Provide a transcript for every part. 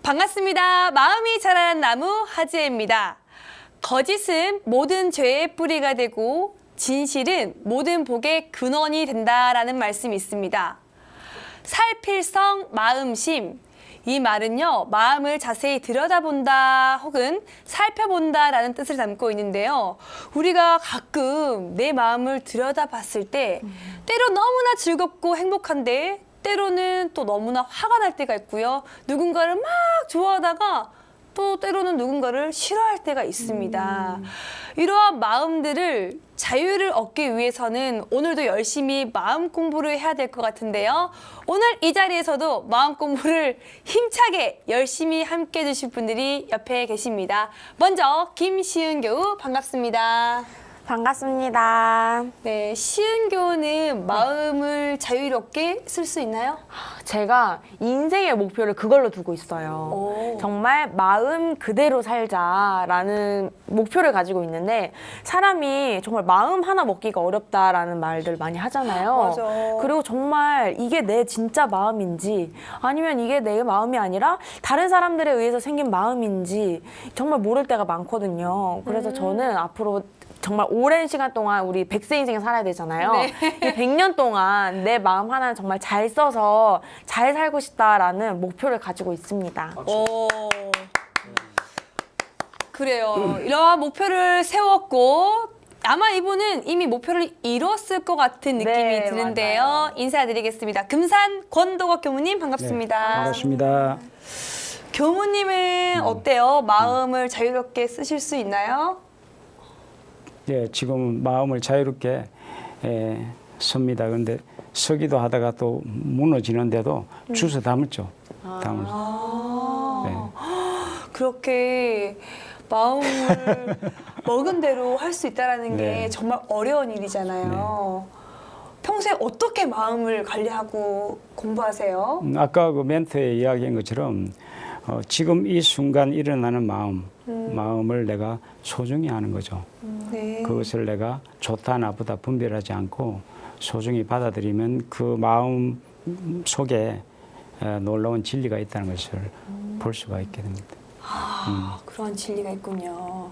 반갑습니다. 마음이 자라는 나무 하지혜입니다. 거짓은 모든 죄의 뿌리가 되고 진실은 모든 복의 근원이 된다라는 말씀이 있습니다. 살필성 마음심. 이 말은요, 마음을 자세히 들여다본다 혹은 살펴본다라는 뜻을 담고 있는데요. 우리가 가끔 내 마음을 들여다봤을 때 때로 너무나 즐겁고 행복한데 때로는 또 너무나 화가 날 때가 있고요. 누군가를 막 좋아하다가 또 때로는 누군가를 싫어할 때가 있습니다. 이러한 마음들을 자유를 얻기 위해서는 오늘도 열심히 마음 공부를 해야 될 것 같은데요. 오늘 이 자리에서도 마음 공부를 힘차게 열심히 함께 해주실 분들이 옆에 계십니다. 먼저 김시은 교우 반갑습니다. 반갑습니다. 네, 시은 교우는 마음을 자유롭게 쓸 수 있나요? 제가 인생의 목표를 그걸로 두고 있어요. 오. 정말 마음 그대로 살자라는 목표를 가지고 있는데 사람이 정말 마음 하나 먹기가 어렵다라는 말들 많이 하잖아요. 맞아. 그리고 정말 이게 내 진짜 마음인지 아니면 이게 내 마음이 아니라 다른 사람들에 의해서 생긴 마음인지 정말 모를 때가 많거든요. 그래서 저는 앞으로 정말 오랜 시간 동안 우리 100세 인생 살아야 되잖아요. 네. 이 100년 동안 내 마음 하나는 정말 잘 써서 잘 살고 싶다라는 목표를 가지고 있습니다. 오. 그래요. 이러한 목표를 세웠고 아마 이분은 이미 목표를 이뤘을 것 같은 느낌이 네, 드는데요. 맞아요. 인사드리겠습니다. 금산 권도덕 교무님 반갑습니다. 반갑습니다. 교무님은 어때요? 마음을 자유롭게 쓰실 수 있나요? 예, 지금 마음을 자유롭게 섭니다. 그런데 서기도 하다가 또 무너지는데도 주워 담았죠. 담을. 네. 그렇게 마음을 먹은 대로 할 수 있다는 게 네. 정말 어려운 일이잖아요. 평소에 어떻게 마음을 관리하고 공부하세요? 아까 그 멘트에 이야기한 것처럼 지금 이 순간 일어나는 마음을 내가 소중히 하는 거죠. 네. 그것을 내가 좋다 나쁘다 분별하지 않고 소중히 받아들이면 그 마음 속에 놀라운 진리가 있다는 것을 볼 수가 있게 됩니다. 그런 진리가 있군요.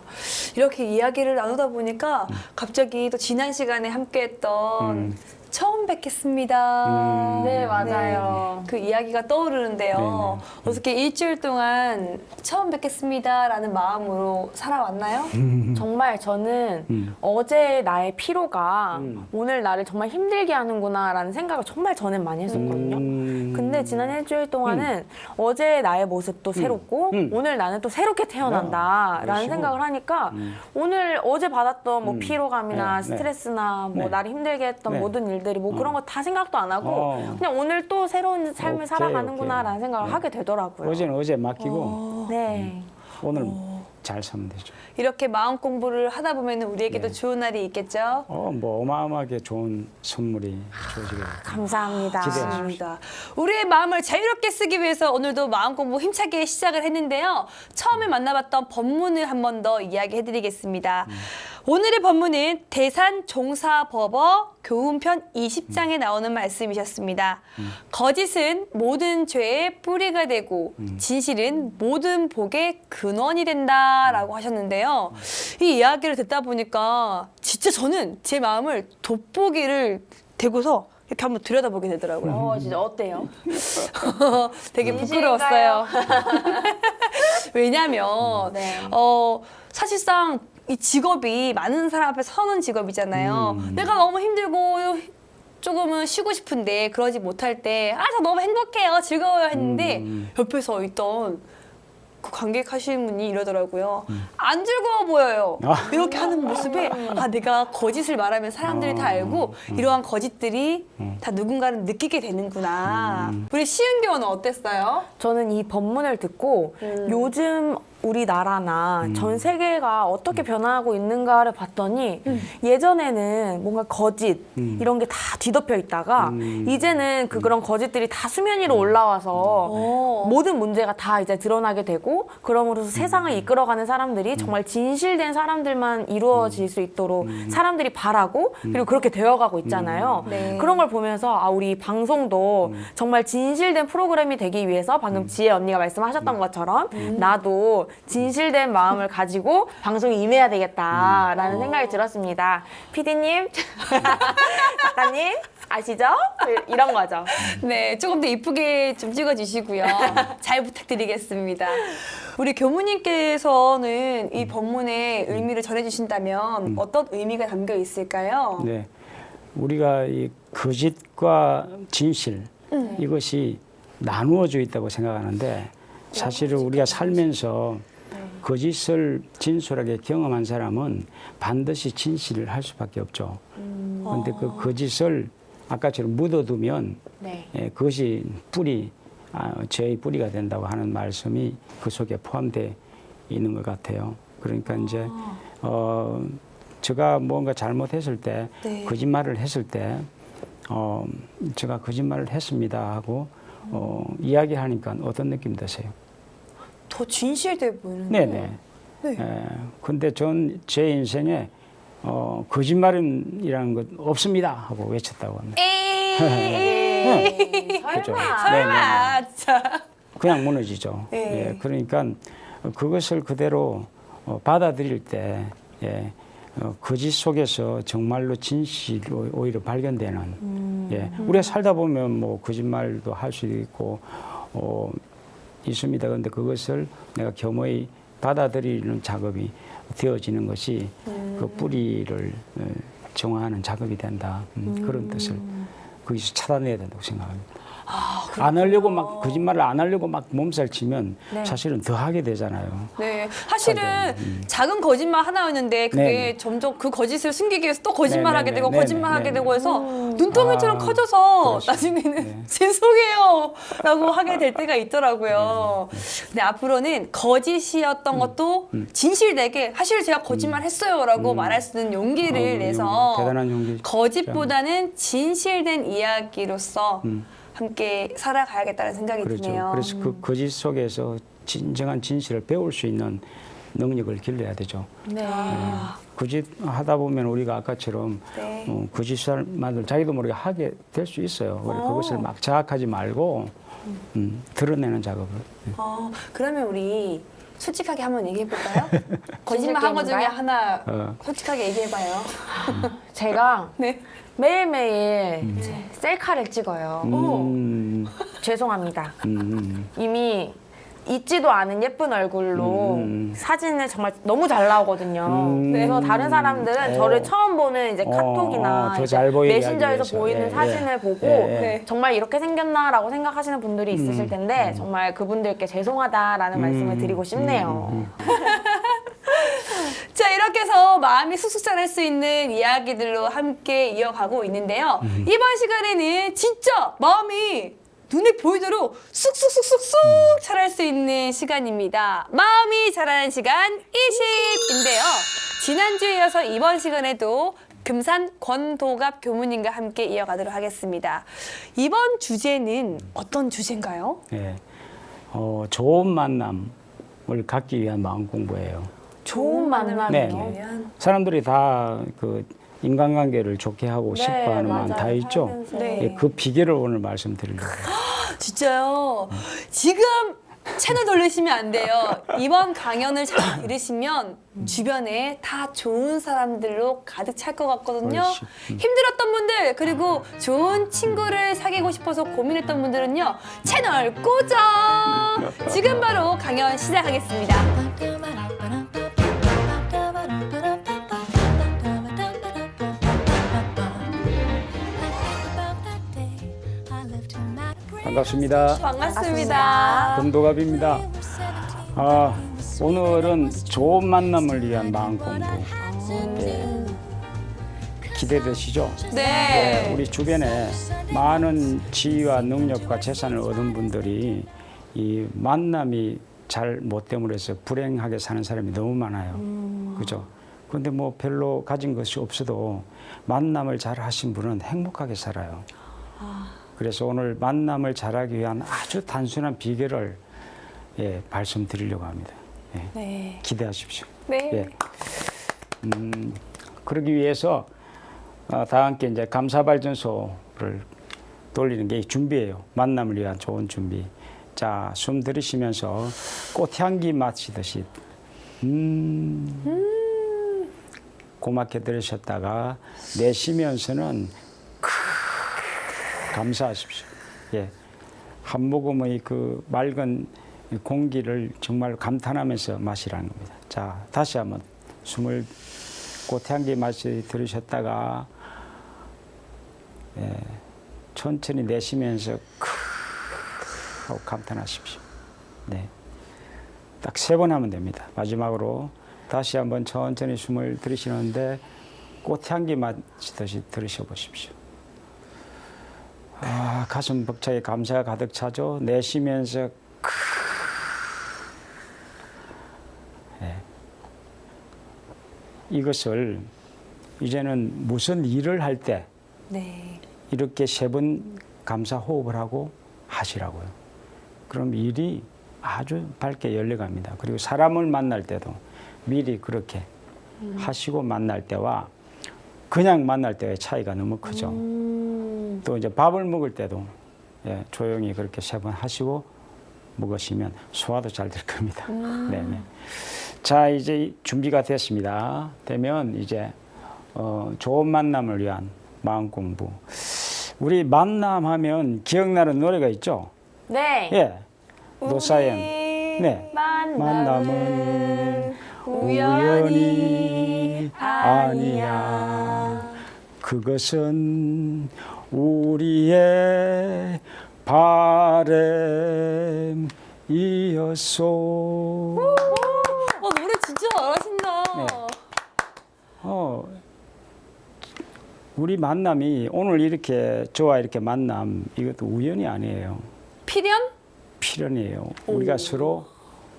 이렇게 이야기를 나누다 보니까 갑자기 또 지난 시간에 함께했던 처음 뵙겠습니다. 네, 맞아요. 네, 그 이야기가 떠오르는데요. 어떻게 일주일 동안 처음 뵙겠습니다라는 마음으로 살아왔나요? 정말 저는 어제 나의 피로가 오늘 나를 정말 힘들게 하는구나라는 생각을 정말 전엔 많이 했었거든요. 근데 지난 일주일 동안은 어제 나의 모습도 새롭고 오늘 나는 또 새롭게 태어난다라는 그러시고. 생각을 하니까 오늘 어제 받았던 뭐 피로감이나 네, 네. 스트레스나 뭐 네. 나를 힘들게 했던 네. 모든 일들이 뭐 그런 거 다 생각도 안 하고 그냥 오늘 또 새로운 삶을 오케이, 살아가는구나라는 오케이. 생각을 네. 하게 되더라고요. 어제는 어제 맡기고 네. 오늘 잘 살면 되죠. 이렇게 마음 공부를 하다 보면 우리에게도 네. 좋은 날이 있겠죠? 뭐 어마어마하게 좋은 선물이 주어지게 됩니다. 감사합니다. 기대하십시오. 맞습니다. 우리의 마음을 자유롭게 쓰기 위해서 오늘도 마음 공부 힘차게 시작을 했는데요. 처음에 만나봤던 법문을 한 번 더 이야기해드리겠습니다. 오늘의 법문은 대산종사법어 교훈편 20장에 나오는 말씀이셨습니다. 거짓은 모든 죄의 뿌리가 되고 진실은 모든 복의 근원이 된다라고 하셨는데요. 이 이야기를 듣다 보니까 진짜 저는 제 마음을 돋보기를 대고서 이렇게 한번 들여다보게 되더라고요. 진짜 어때요? 되게 부끄러웠어요. 왜냐면 네. 사실상 이 직업이 많은 사람 앞에 서는 직업이잖아요. 내가 너무 힘들고 조금은 쉬고 싶은데 그러지 못할 때 저 너무 행복해요, 즐거워요 했는데 옆에서 있던 그 관객하시는 분이 이러더라고요. 안 즐거워 보여요. 이렇게 하는 모습에 내가 거짓을 말하면 사람들이 다 알고 이러한 거짓들이 다 누군가를 느끼게 되는구나. 우리 시은 교원은 어땠어요? 저는 이 법문을 듣고 요즘 우리나라나 전 세계가 어떻게 변화하고 있는가를 봤더니 예전에는 뭔가 거짓 이런 게 다 뒤덮여 있다가 이제는 그런 거짓들이 다 수면 위로 올라와서 모든 문제가 다 이제 드러나게 되고 되고 그럼으로써 세상을 이끌어가는 사람들이 정말 진실된 사람들만 이루어질 수 있도록 사람들이 바라고 그리고 그렇게 되어가고 있잖아요. 네. 그런 걸 보면서 아 우리 방송도 정말 진실된 프로그램이 되기 위해서 방금 지혜 언니가 말씀하셨던 것처럼 나도 진실된 마음을 가지고 방송에 임해야 되겠다라는 생각이 들었습니다. PD님, 작가님 아시죠? 이런 거죠. 네, 조금 더 이쁘게 좀 찍어주시고요. 잘 부탁드리겠습니다. 우리 교무님께서는 이 본문의 의미를 전해주신다면 어떤 의미가 담겨 있을까요? 네, 우리가 이 거짓과 진실 이것이 나누어져 있다고 생각하는데 사실은 우리가 살면서 거짓을 진솔하게 경험한 사람은 반드시 진실을 할 수밖에 없죠. 그런데 그 거짓을 아까처럼 묻어두면 네. 그것이 죄의 뿌리가 된다고 하는 말씀이 그 속에 포함되어 있는 것 같아요. 그러니까 이제 제가 뭔가 잘못했을 때, 네. 거짓말을 했을 때, 제가 거짓말을 했습니다 하고 이야기하니까 어떤 느낌 드세요? 더 진실돼 보이는. 네네. 네. 근데 전 제 인생에 거짓말이라는 것 없습니다 하고 외쳤다고 합니다. 에이. 그죠? 설마, 진짜. 그냥 무너지죠. 네. 예, 그러니까 그것을 그대로 받아들일 때 거짓 속에서 정말로 진실이 오히려 발견되는. 예, 우리가 살다 보면 뭐 거짓말도 할 수 있고 있습니다. 그런데 그것을 내가 겸허히 받아들이는 작업이 되어지는 것이 그 뿌리를 정화하는 작업이 된다. 그런 뜻을 거기서 찾아내야 된다고 생각합니다. 안 하려고 막 거짓말을 안 하려고 막 몸살치면 네. 사실은 더 하게 되잖아요. 네, 사실은 작은 거짓말 하나였는데 그게 네네. 점점 그 거짓을 숨기기 위해서 또 거짓말하게 되고 네네네. 거짓말하게 네네네. 되고 해서 눈덩이처럼 커져서 그렇죠. 나중에는 네. 죄송해요라고 하게 될 때가 있더라고요. 근데 앞으로는 거짓이었던 것도 진실되게 사실 제가 거짓말했어요라고 말할 수 있는 용기를 내서 대단한 용기. 거짓보다는 진실된 이야기로서 함께 살아가야겠다는 생각이 그렇죠. 드네요. 그래서 그 거짓 속에서 진정한 진실을 배울 수 있는 능력을 길러야 되죠. 네. 거짓 하다 보면 우리가 아까처럼 네. 거짓말을 자기도 모르게 하게 될 수 있어요. 그래서 그것을 막 자학하지 말고 드러내는 작업을. 그러면 우리 솔직하게 한번 얘기해 볼까요? 거짓말 한 거 중에 게임인가요? 하나 솔직하게 얘기해 봐요. 제가 네. 매일매일 셀카를 찍어요. 죄송합니다. 이미 잊지도 않은 예쁜 얼굴로 사진을 정말 너무 잘 나오거든요. 그래서 다른 사람들은 저를 처음 보는 이제 카톡이나 더 이제 잘 보이게 하기 메신저에서 위해서. 보이는 예, 사진을 예. 보고 예. 정말 이렇게 생겼나라고 생각하시는 분들이 있으실 텐데 정말 그분들께 죄송하다라는 말씀을 드리고 싶네요. 자, 이렇게 해서 마음이 쑥쑥 자랄 수 있는 이야기들로 함께 이어가고 있는데요. 이번 시간에는 진짜 마음이 눈에 보이도록 쑥쑥쑥쑥쑥 자랄 수 있는 시간입니다. 마음이 자라는 시간 20인데요. 지난주에 이어서 이번 시간에도 금산 권도갑 교무님과 함께 이어가도록 하겠습니다. 이번 주제는 어떤 주제인가요? 예. 좋은 만남을 갖기 위한 마음 공부예요. 좋은 만남이요. 네. 사람들이 다 그 인간관계를 좋게 하고 네, 싶어하는 마음 맞아요. 다 있죠. 살면서. 네. 예, 그 비결을 오늘 말씀드리려고. 진짜요. 지금 채널 돌리시면 안 돼요. 이번 강연을 잘 들으시면 주변에 다 좋은 사람들로 가득 찰 것 같거든요. 그렇지. 힘들었던 분들 그리고 좋은 친구를 사귀고 싶어서 고민했던 분들은요. 채널 고정! 지금 바로 강연 시작하겠습니다. 반갑습니다. 반갑습니다. 금도갑입니다. 오늘은 좋은 만남을 위한 마음 공부. 예. 기대되시죠? 네. 우리 주변에 많은 지위와 능력과 재산을 얻은 분들이 이 만남이 잘 못됨으로 해서 불행하게 사는 사람이 너무 많아요. 그죠? 그런데 뭐 별로 가진 것이 없어도 만남을 잘 하신 분은 행복하게 살아요. 그래서 오늘 만남을 잘하기 위한 아주 단순한 비결을 예, 말씀드리려고 합니다. 예, 네. 기대하십시오. 네. 예. 그러기 위해서 다 함께 이제 감사발전소를 돌리는 게 준비예요. 만남을 위한 좋은 준비. 자, 숨 들이쉬면서 꽃향기 마시듯이 고맙게 들으셨다가 내쉬면서는 감사하십시오. 예. 한 모금의 그 맑은 공기를 정말 감탄하면서 마시라는 겁니다. 자, 다시 한번 숨을 꽃향기 맛이 들으셨다가 예, 천천히 내쉬면서 하고 감탄하십시오. 네. 딱 3번 하면 됩니다. 마지막으로 다시 한번 천천히 숨을 들이쉬는데 꽃향기 마시듯이 들으셔 보십시오. 아, 가슴 벅차게 감사가 가득 차죠. 내쉬면서 네. 이것을 이제는 무슨 일을 할 때 네. 이렇게 3번 감사 호흡을 하고 하시라고요. 그럼 일이 아주 밝게 열려갑니다. 그리고 사람을 만날 때도 미리 그렇게 하시고 만날 때와 그냥 만날 때의 차이가 너무 크죠. 또 이제 밥을 먹을 때도 예, 조용히 그렇게 3번 하시고 먹으시면 소화도 잘 될 겁니다. 네네. 자, 이제 준비가 됐습니다. 되면 이제 좋은 만남을 위한 마음 공부. 우리 만남하면 기억나는 노래가 있죠. 네. 예, 노사연. 우리 네. 만남은 우연이 아니야. 그것은 우리의 바램이었소. 노래 진짜 잘하신다. 네. 우리 만남이 오늘 이렇게 저와 이렇게 만남 이것도 우연이 아니에요. 필연? 필연이에요. 우리가 서로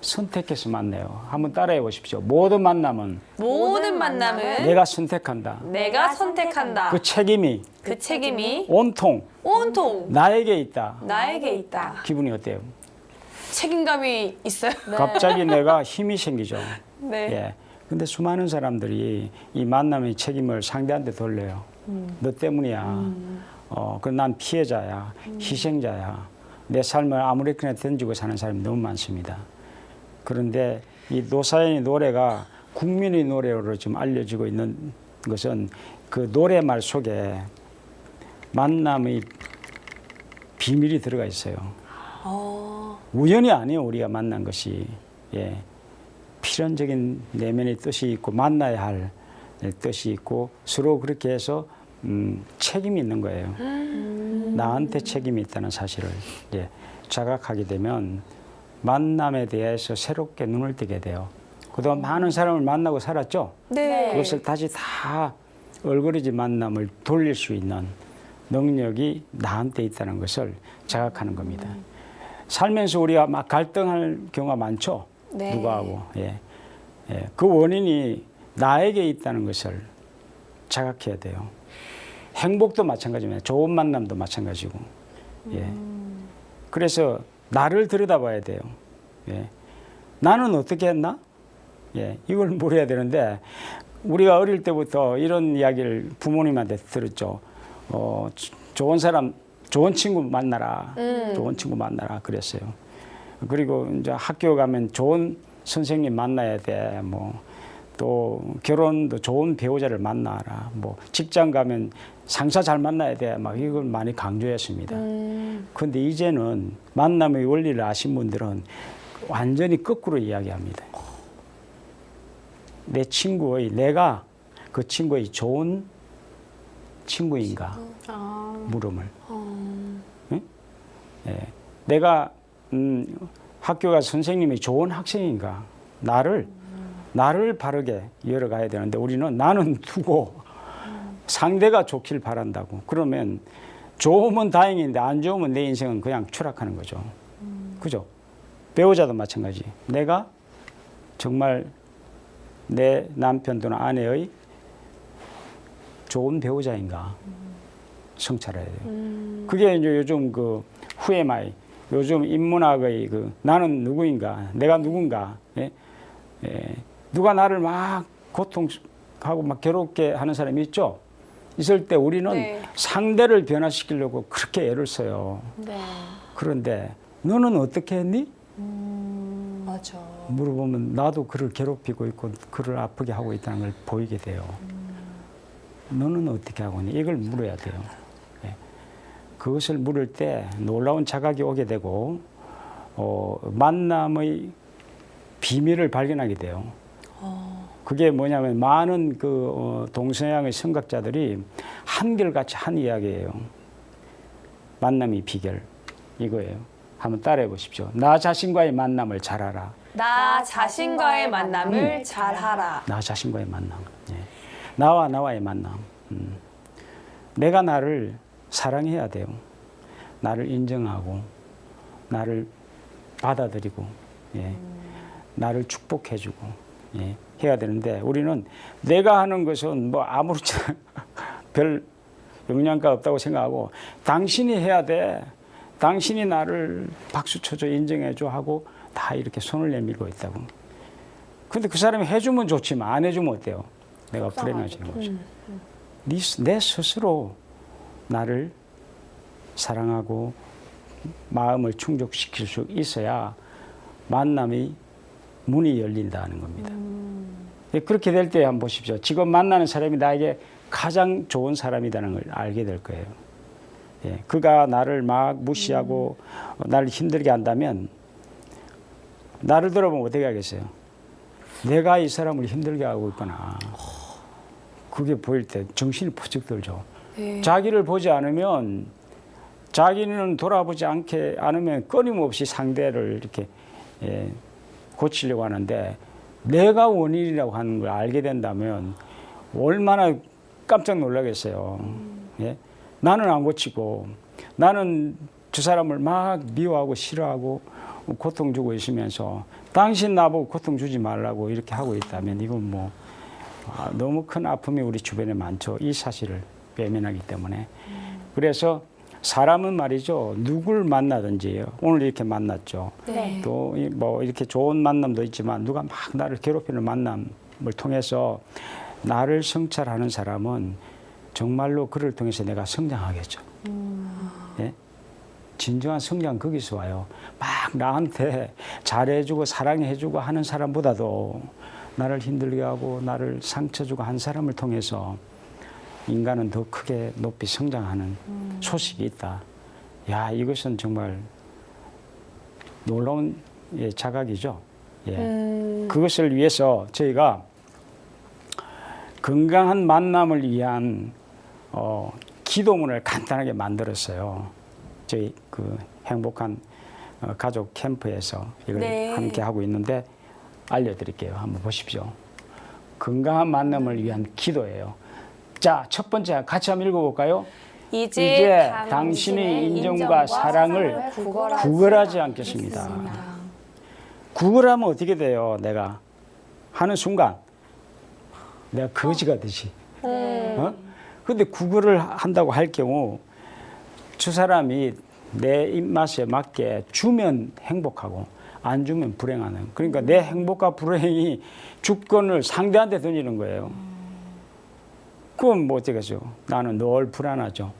선택해서 만나요. 한번 따라해 보십시오. 모든 만남은 모든 만남은 내가 선택한다. 내가 선택한다. 그 책임이 그 책임이 온통 온통 나에게 있다. 나에게 있다. 기분이 어때요? 책임감이 있어요. 갑자기 내가 힘이 생기죠. 네. 예. 근데 수많은 사람들이 이 만남의 책임을 상대한테 돌려요. 너 때문이야. 그럼 난 피해자야. 희생자야. 내 삶을 아무렇게나 던지고 사는 사람이 너무 많습니다. 그런데 이 노사연의 노래가 국민의 노래로 지금 알려지고 있는 것은 그 노래말 속에 만남의 비밀이 들어가 있어요. 우연이 아니에요. 우리가 만난 것이. 예. 필연적인 내면의 뜻이 있고 만나야 할 뜻이 있고 서로 그렇게 해서 책임이 있는 거예요. 나한테 책임이 있다는 사실을 예, 자각하게 되면 만남에 대해서 새롭게 눈을 뜨게 돼요. 그동안 많은 사람을 만나고 살았죠. 네. 그것을 다시 다 얼그러진 만남을 돌릴 수 있는 능력이 나한테 있다는 것을 자각하는 겁니다. 살면서 우리가 막 갈등할 경우가 많죠. 네. 누구하고. 예. 예. 그 원인이 나에게 있다는 것을 자각해야 돼요. 행복도 마찬가지입니다. 좋은 만남도 마찬가지고. 예. 그래서 나를 들여다봐야 돼요. 예. 나는 어떻게 했나? 예. 이걸 물어야 되는데 우리가 어릴 때부터 이런 이야기를 부모님한테 들었죠. 좋은 사람, 좋은 친구 만나라. 좋은 친구 만나라. 그랬어요. 그리고 이제 학교 가면 좋은 선생님 만나야 돼. 뭐 또 결혼도 좋은 배우자를 만나라. 뭐 직장 가면 상사 잘 만나야 돼. 막 이걸 많이 강조했습니다. 그런데 이제는 만남의 원리를 아신 분들은 완전히 거꾸로 이야기합니다. 내 친구의 내가 그 친구의 좋은 친구인가 물음을. 응? 예. 내가 학교가 선생님이 좋은 학생인가 나를 바르게 열어가야 되는데 우리는 나는 두고 상대가 좋길 바란다고. 그러면 좋으면 다행인데 안 좋으면 내 인생은 그냥 추락하는 거죠. 그죠? 배우자도 마찬가지. 내가 정말 내 남편 또는 아내의 좋은 배우자인가 성찰해야 돼요. 그게 이제 요즘 그 후에마이 요즘 인문학의 나는 누구인가, 내가 누군가, 예? 예. 누가 나를 막 고통하고 막 괴롭게 하는 사람이 있죠. 있을 때 우리는 네. 상대를 변화시키려고 그렇게 애를 써요. 네. 그런데 너는 어떻게 했니? 맞아. 물어보면 나도 그를 괴롭히고 있고 그를 아프게 하고 있다는 걸 보이게 돼요. 너는 어떻게 하고 있니? 이걸 물어야 돼요. 예. 그것을 물을 때 놀라운 자각이 오게 되고 만남의 비밀을 발견하게 돼요. 그게 뭐냐면 많은 동서양의 성각자들이 한결같이 한 이야기예요. 만남의 비결 이거예요. 한번 따라해 보십시오. 나 자신과의 만남을 잘하라. 나 자신과의 만남을 잘하라. 나 자신과의 만남. 예. 나와 나와의 만남. 내가 나를 사랑해야 돼요. 나를 인정하고 나를 받아들이고 예. 나를 축복해주고 예. 해야 되는데 우리는 내가 하는 것은 뭐 아무렇지 별 영향가 없다고 생각하고 당신이 해야 돼. 당신이 나를 박수 쳐줘 인정해줘 하고 다 이렇게 손을 내밀고 있다고. 근데 그 사람이 해주면 좋지만 안 해주면 어때요? 내가 불행해지는 거죠. 내 스스로 나를 사랑하고 마음을 충족시킬 수 있어야 만남이 문이 열린다는 겁니다. 예, 그렇게 될 때 한번 보십시오. 지금 만나는 사람이 나에게 가장 좋은 사람이라는 걸 알게 될 거예요. 예, 그가 나를 막 무시하고 나를 힘들게 한다면 나를 돌아보면 어떻게 하겠어요? 내가 이 사람을 힘들게 하고 있구나. 그게 보일 때 정신이 퍼뜩 들죠. 네. 자기를 보지 않으면 자기는 돌아보지 않으면 끊임없이 상대를 이렇게 고치려고 하는데 내가 원인이라고 하는 걸 알게 된다면 얼마나 깜짝 놀라겠어요. 예? 나는 안 고치고 나는 저 사람을 막 미워하고 싫어하고 고통 주고 있으면서 당신 나보고 고통 주지 말라고 이렇게 하고 있다면 이건 뭐 너무 큰 아픔이 우리 주변에 많죠. 이 사실을 외면하기 때문에. 그래서 사람은 말이죠. 누굴 만나든지 오늘 이렇게 만났죠. 네. 또 뭐 이렇게 좋은 만남도 있지만 누가 막 나를 괴롭히는 만남을 통해서 나를 성찰하는 사람은 정말로 그를 통해서 내가 성장하겠죠. 예? 진정한 성장 거기서 와요. 막 나한테 잘해주고 사랑해주고 하는 사람보다도 나를 힘들게 하고 나를 상처 주고 한 사람을 통해서 인간은 더 크게 높이 성장하는 소식이 있다. 야, 이것은 정말 놀라운 자각이죠. 예. 그것을 위해서 저희가 건강한 만남을 위한 기도문을 간단하게 만들었어요. 저희 그 행복한 가족 캠프에서 이걸 네. 함께 하고 있는데 알려드릴게요. 한번 보십시오. 건강한 만남을 위한 기도예요. 자, 첫 번째 같이 한번 읽어볼까요? 이제 당신의 인정과 사랑을 구걸하지 않겠습니다. 구걸하면 어떻게 돼요? 내가 하는 순간 내가 거지가 되지. 근데 구걸을 한다고 할 경우 저 사람이 내 입맛에 맞게 주면 행복하고 안 주면 불행하는. 그러니까 내 행복과 불행이 주권을 상대한테 던지는 거예요. 그럼 뭐 어쩌겠어요? 나는 늘 불안하죠.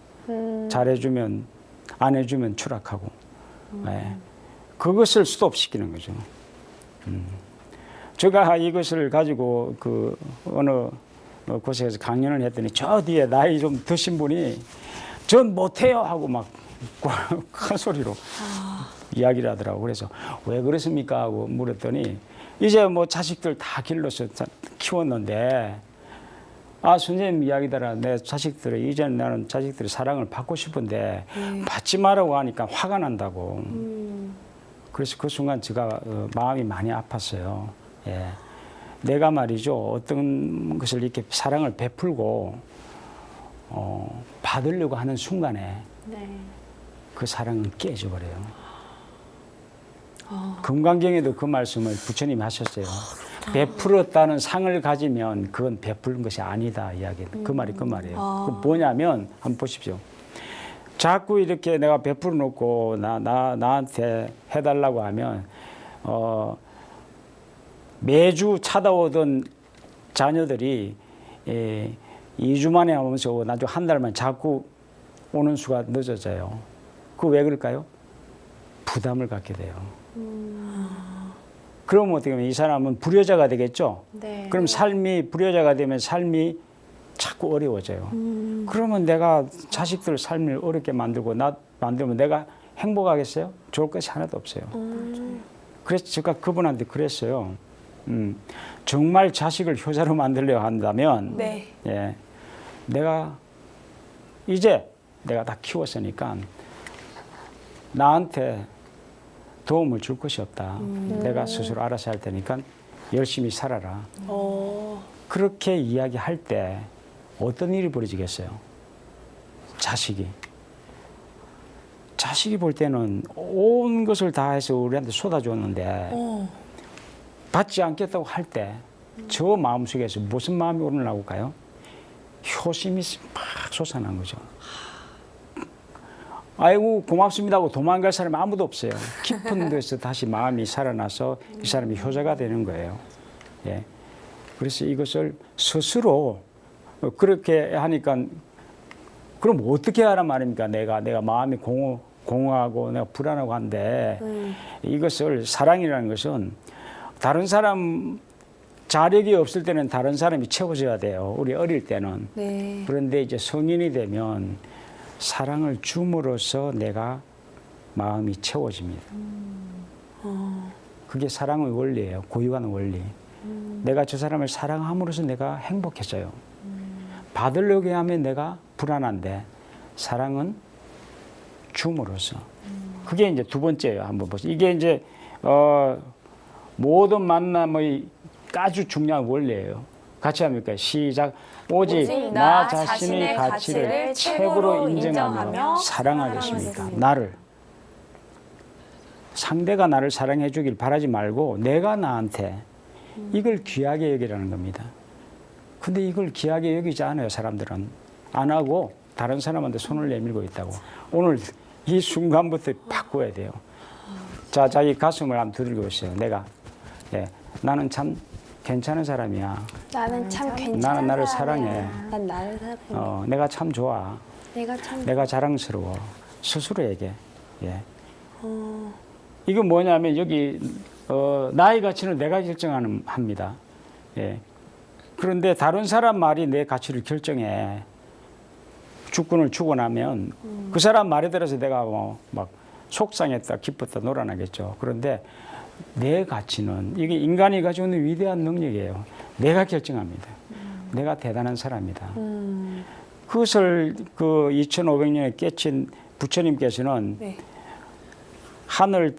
잘해주면 안 해주면 추락하고. 네. 그것을 스톱시키는 거죠. 제가 이것을 가지고 그 어느 곳에서 강연을 했더니 저 뒤에 나이 좀 드신 분이 전 못해요 하고 막 큰 소리로 이야기를 하더라고. 그래서 왜 그렇습니까 하고 물었더니 이제 뭐 자식들 다 길러서 키웠는데 선생님 이야기더라. 내 자식들을 이제는 나는 자식들의 사랑을 받고 싶은데 받지 말라고 하니까 화가 난다고. 그래서 그 순간 제가 마음이 많이 아팠어요. 예. 내가 말이죠. 어떤 것을 이렇게 사랑을 베풀고 받으려고 하는 순간에 그 사랑은 깨져버려요. 금강경에도 그 말씀을 부처님이 하셨어요. 베풀었다는 상을 가지면 그건 베푸는 것이 아니다 이야기. 그 말이 그 말이에요. 그 뭐냐면 한번 보십시오. 자꾸 이렇게 내가 베풀어 놓고 나한테 해달라고 하면 매주 찾아오던 자녀들이 2주 만에 오면서 나중에 한 달만 자꾸 오는 수가 늦어져요. 그 왜 그럴까요? 부담을 갖게 돼요. 그러면 어떻게 하면 이 사람은 불효자가 되겠죠? 네. 그럼 삶이 불효자가 되면 삶이 자꾸 어려워져요. 그러면 내가 자식들 삶을 어렵게 만들고 만들면 내가 행복하겠어요? 좋을 것이 하나도 없어요. 그래서 제가 그분한테 그랬어요. 정말 자식을 효자로 만들려 한다면, 네. 예, 내가 이제 내가 다 키웠으니까 나한테 도움을 줄 것이 없다. 내가 스스로 알아서 할 테니까 열심히 살아라. 그렇게 이야기할 때 어떤 일이 벌어지겠어요? 자식이 볼 때는 온 것을 다해서 우리한테 쏟아줬는데 받지 않겠다고 할 때 저 마음속에서 무슨 마음이 올라올까요? 효심이 막 솟아난 거죠. 아이고 고맙습니다 하고 도망갈 사람이 아무도 없어요. 깊은 데서 다시 마음이 살아나서 이 사람이 효자가 되는 거예요. 예. 그래서 이것을 스스로 그렇게 하니까 그럼 어떻게 하란 말입니까? 내가 마음이 공허하고 내가 불안하고 한데 이것을 사랑이라는 것은 다른 사람 자력이 없을 때는 다른 사람이 채워줘야 돼요. 우리 어릴 때는. 네. 그런데 이제 성인이 되면 사랑을 줌으로써 내가 마음이 채워집니다. 그게 사랑의 원리예요. 고유하는 원리. 내가 저 사람을 사랑함으로써 내가 행복해져요. 받으려고 하면 내가 불안한데 사랑은 줌으로써. 그게 이제 두 번째예요. 한번 보세요. 이게 이제 모든 만남의 아주 중요한 원리예요. 같이 합니까? 시작. 오직 나 자신의 가치를 최고로 인정하며 사랑하겠습니까? 나를. 상대가 나를 사랑해 주길 바라지 말고 내가 나한테 이걸 귀하게 여기라는 겁니다. 근데 이걸 귀하게 여기지 않아요. 사람들은. 안 하고 다른 사람한테 손을 내밀고 있다고. 오늘 이 순간부터 바꿔야 돼요. 자, 자기 가슴을 한번 두들겨 보세요. 내가. 예, 나는 참 괜찮은 사람이야. 나는 참 괜찮은 나는 나를 사랑해. 난 나를 사랑해. 내가 참 좋아. 내가 자랑스러워. 스스로에게. 예. 이거 뭐냐면 여기 나의 가치는 내가 결정합니다. 예. 그런데 다른 사람 말이 내 가치를 결정해. 주권을 주고 나면 그 사람 말에 따라서 내가 막 속상했다, 기뻤다, 놀아나겠죠. 그런데 내 가치는 이게 인간이 가지고 있는 위대한 능력이에요. 내가 결정합니다. 내가 대단한 사람이다. 그것을 그 2500년에 깨친 부처님께서는 네. 하늘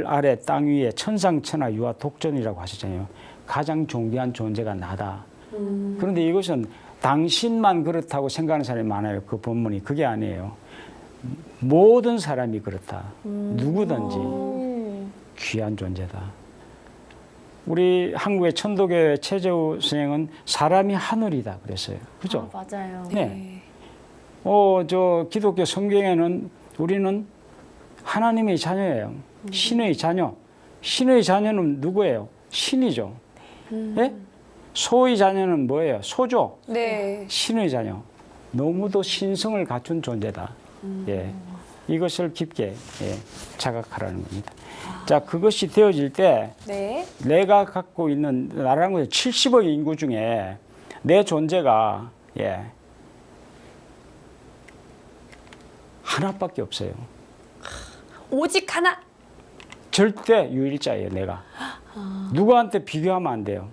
아래 땅 위에 천상천하 유아 독존이라고 하셨잖아요. 가장 존귀한 존재가 나다. 그런데 이것은 당신만 그렇다고 생각하는 사람이 많아요. 그 본문이 그게 아니에요. 모든 사람이 그렇다. 누구든지 귀한 존재다. 우리 한국의 천도교 최재우 선생은 사람이 하늘이다 그랬어요. 그죠? 맞아요. 네. 저 기독교 성경에는 우리는 하나님의 자녀예요. 신의 자녀. 신의 자녀는 누구예요? 신이죠. 예? 소의 자녀는 뭐예요? 소죠. 네. 신의 자녀. 너무도 신성을 갖춘 존재다. 예. 이것을 깊게 자각하라는 겁니다. 자, 그것이 되어질 때 네. 내가 갖고 있는 나라는 것은 70억 인구 중에 내 존재가 하나밖에 없어요. 오직 하나. 절대 유일자예요, 내가. 누구한테 비교하면 안 돼요.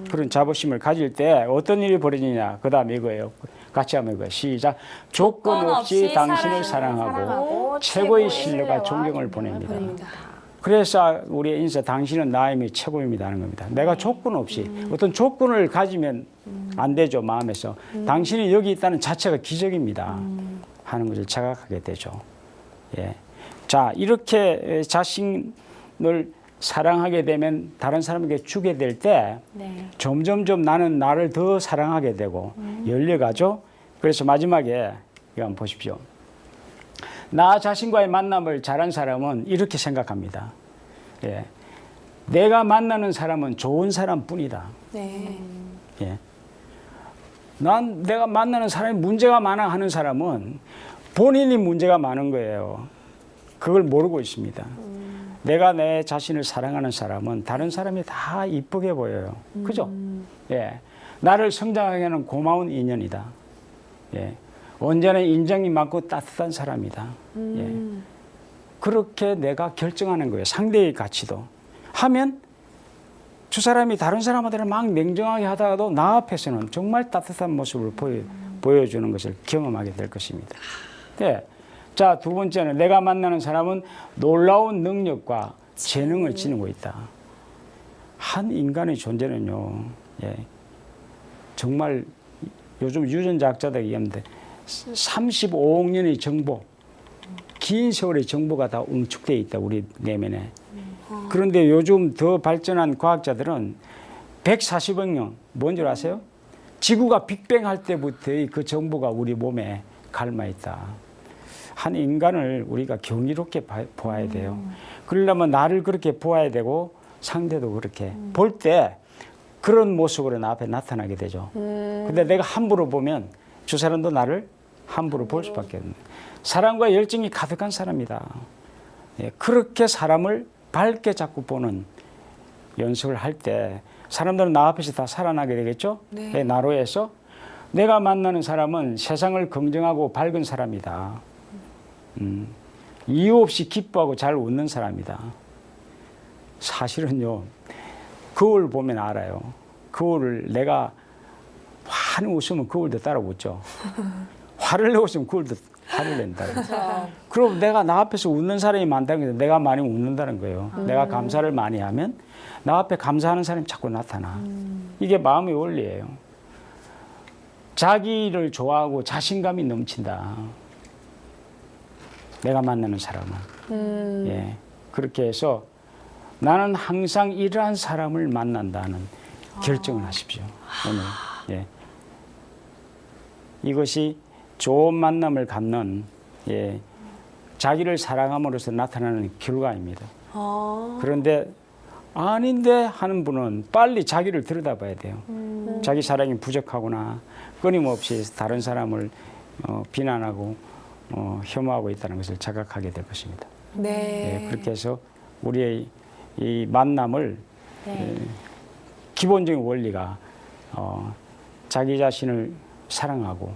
그런 자부심을 가질 때 어떤 일이 벌어지냐. 그 다음에 이거예요. 같이 하면 이거예요. 시작. 조건 없이 당신을 사랑하고 최고의 신뢰와 존경을 보냅니다. 그래서 우리의 인사 당신은 나임이 최고입니다 하는 겁니다. 내가 조건 없이 어떤 조건을 가지면 안 되죠. 마음에서. 당신이 여기 있다는 자체가 기적입니다 하는 것을 자각하게 되죠. 예. 자, 이렇게 자신을 사랑하게 되면 다른 사람에게 주게 될 때 점점점 나는 나를 더 사랑하게 되고 열려가죠. 그래서 마지막에 이거 한번 보십시오. 나 자신과의 만남을 잘한 사람은 이렇게 생각합니다. 예. 내가 만나는 사람은 좋은 사람뿐이다. 네. 예. 난 내가 만나는 사람이 문제가 많아 하는 사람은 본인이 문제가 많은 거예요. 그걸 모르고 있습니다. 내가 내 자신을 사랑하는 사람은 다른 사람이 다 이쁘게 보여요. 그죠? 예. 나를 성장하게 하는 고마운 인연이다. 예. 언제나 인정이 많고 따뜻한 사람이다. 예. 그렇게 내가 결정하는 거예요. 상대의 가치도. 하면 저 사람이 다른 사람한테는 막 냉정하게 하다가도 나 앞에서는 정말 따뜻한 모습을 보여주는 것을 경험하게 될 것입니다. 네. 자, 두 번째는 내가 만나는 사람은 놀라운 능력과 재능을 지니고 있다. 한 인간의 존재는요, 예, 정말 요즘 유전자학자들이 얘기하는데 35억 년의 정보, 긴 세월의 정보가 다 응축되어 있다, 우리 내면에. 그런데 요즘 더 발전한 과학자들은 140억 년, 뭔 줄 아세요? 지구가 빅뱅 할 때부터의 그 정보가 우리 몸에 갈마 있다. 한 인간을 우리가 경이롭게 보아야 돼요. 그러려면 나를 그렇게 보아야 되고 상대도 그렇게 볼 때 그런 모습으로 나 앞에 나타나게 되죠. 근데 내가 함부로 보면 저 사람도 나를 함부로 볼 수밖에 없는. 사랑과 열정이 가득한 사람이다. 예, 그렇게 사람을 밝게 자꾸 보는 연습을 할 때 사람들은 나 앞에서 다 살아나게 되겠죠. 네. 예, 나로 해서 내가 만나는 사람은 세상을 긍정하고 밝은 사람이다. 이유 없이 기뻐하고 잘 웃는 사람이다. 사실은요, 거울 보면 알아요. 거울을 내가 환히 웃으면 거울도 따라 웃죠. 화를 내고 있으면 거울도 화를 낸다. 그럼 내가 나 앞에서 웃는 사람이 많다는 게 내가 많이 웃는다는 거예요. 내가 감사를 많이 하면 나 앞에 감사하는 사람이 자꾸 나타나. 이게 마음의 원리예요. 자기를 좋아하고 자신감이 넘친다. 내가 만나는 사람은. 예. 그렇게 해서 나는 항상 이러한 사람을 만난다는 결정을 하십시오. 오늘. 예. 이것이 좋은 만남을 갖는, 예, 자기를 사랑함으로써 나타나는 결과입니다. 그런데 아닌데 하는 분은 빨리 자기를 들여다봐야 돼요. 자기 사랑이 부족하거나 끊임없이 다른 사람을 비난하고 혐오하고 있다는 것을 자각하게 될 것입니다. 네. 예, 그렇게 해서 우리의 이 만남을 기본적인 원리가 자기 자신을 사랑하고